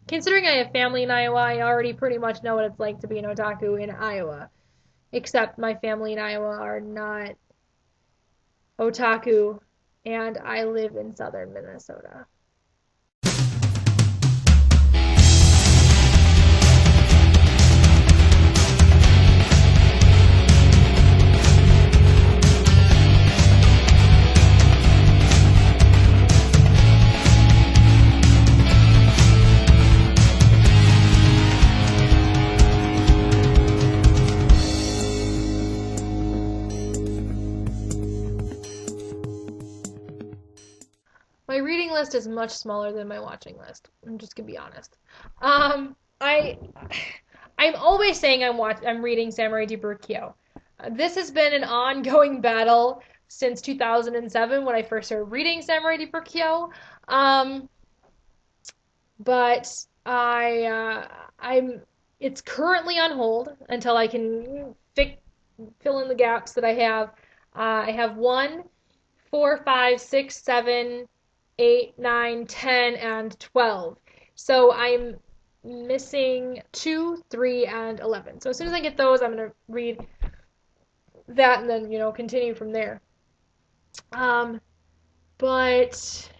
Considering I have family in Iowa, I already pretty much know what it's like to be an otaku in Iowa. Except my family in Iowa are not otaku, and I live in southern Minnesota. My reading list is much smaller than my watching list. I'm just gonna be honest. I I'm always saying I'm reading Samurai Deeper Kyo. This has been an ongoing battle since 2007 when I first started reading Samurai Deeper Kyo. Um, but I'm it's currently on hold until I can fill in the gaps that I have. I have 1, 4, 5, 6, 7, 8, 9, 10, and 12. So I'm missing 2, 3, and 11. So as soon as I get those, I'm going to read that and then, continue from there. Um, but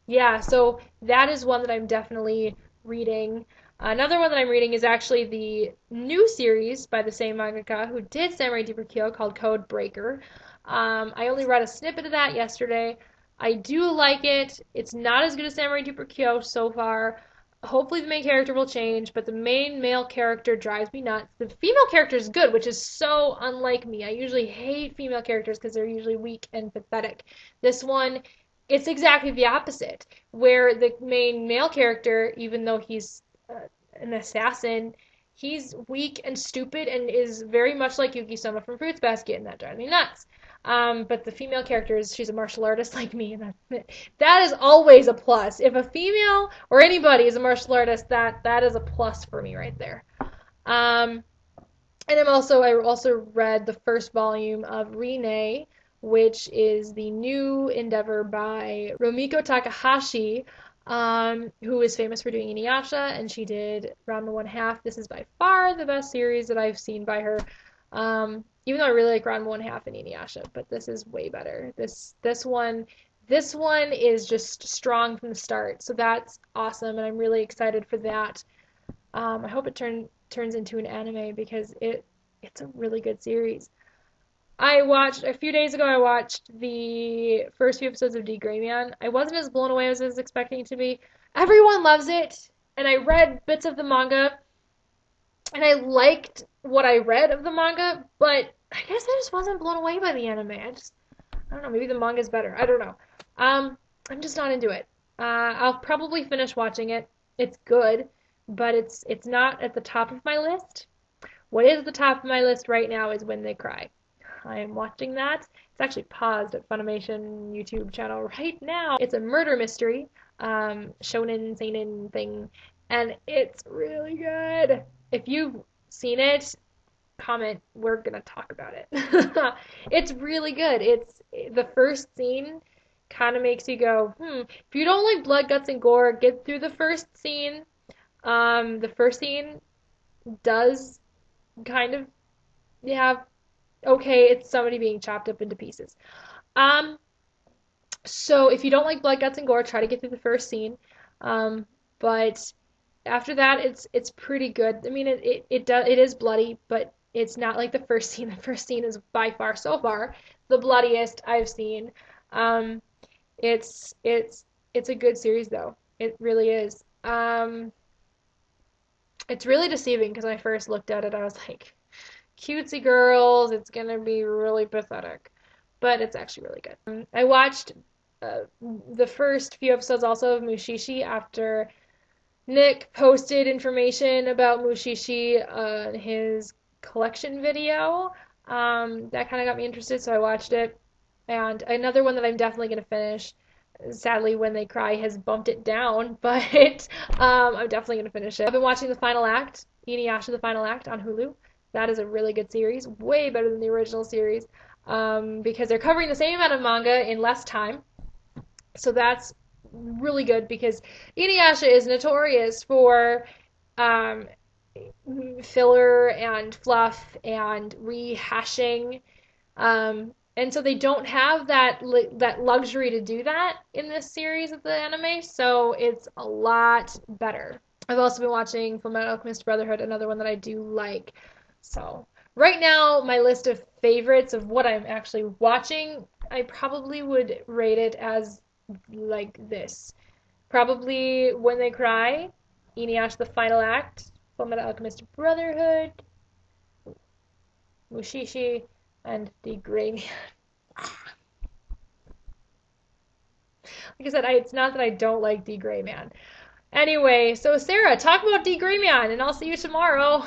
yeah, so that is one that I'm definitely reading. Another one that I'm reading is actually the new series by the same mangaka who did Samurai Deeper Kyo called Code Breaker. I only read a snippet of that yesterday. I do like it. It's not as good as Samurai Deeper Kyo so far. Hopefully the main character will change, but the main male character drives me nuts. The female character is good, which is so unlike me. I usually hate female characters because they're usually weak and pathetic. This one, it's exactly the opposite, where the main male character, even though he's an assassin, he's weak and stupid and is very much like Yuki Soma from Fruits Basket, and that drives me nuts. But the female character she's a martial artist like me, and that is always a plus. If a female or anybody is a martial artist, that is a plus for me right there. Um, and I also read the first volume of Rin-ne, which is the new endeavor by Romiko Takahashi, who is famous for doing Inuyasha, and she did Ranma One Half. This is by far the best series that I've seen by her. Even though I really like Ranma One Half and Inuyasha, but this is way better. This one is just strong from the start, so that's awesome, and I'm really excited for that. I hope it turns into an anime because it's a really good series. A few days ago, I watched the first few episodes of D Gray Man. I wasn't as blown away as I was expecting to be. Everyone loves it, and I read bits of the manga, and I liked what I read of the manga, but I guess I just wasn't blown away by the anime. I don't know, maybe the manga's better. I don't know. I'm just not into it. I'll probably finish watching it. It's good, but it's not at the top of my list. What is at the top of my list right now is When They Cry. I am watching that. It's actually paused at Funimation YouTube channel right now. It's a murder mystery, shonen seinen thing, and it's really good. If you've seen it, comment. We're gonna talk about it. It's really good. It's the first scene kind of makes you go, If you don't like blood, guts, and gore, get through the first scene. The first scene does kind of have okay, it's somebody being chopped up into pieces. Um, so if you don't like blood, guts, and gore, try to get through the first scene. But after that, it's pretty good. I mean, it is bloody, but it's not like the first scene. The first scene is by far, so far, the bloodiest I've seen. Um, it's a good series though. It really is. It's really deceiving because when I first looked at it, I was like, cutesy girls, it's gonna be really pathetic. But it's actually really good. I watched the first few episodes also of Mushishi after Nick posted information about Mushishi on his collection video. That kind of got me interested, so I watched it. And another one that I'm definitely going to finish. Sadly, When They Cry has bumped it down, but I'm definitely going to finish it. I've been watching the final act, Inuyasha the Final Act on Hulu. That is a really good series, way better than the original series, because they're covering the same amount of manga in less time. So that's really good because Inuyasha is notorious for um, filler and fluff and rehashing. And so they don't have that luxury to do that in this series of the anime, so it's a lot better. I've also been watching Fullmetal Alchemist Brotherhood, another one that I do like. So right now, my list of favorites of what I'm actually watching, I probably would rate it as like this. Probably When They Cry, Inuyasha the Final Act, Fullmetal Alchemist Brotherhood, Mushishi, and The Gray Man. Like I said, it's not that I don't like D Gray Man. Anyway, so Sarah, talk about D Gray Man, and I'll see you tomorrow.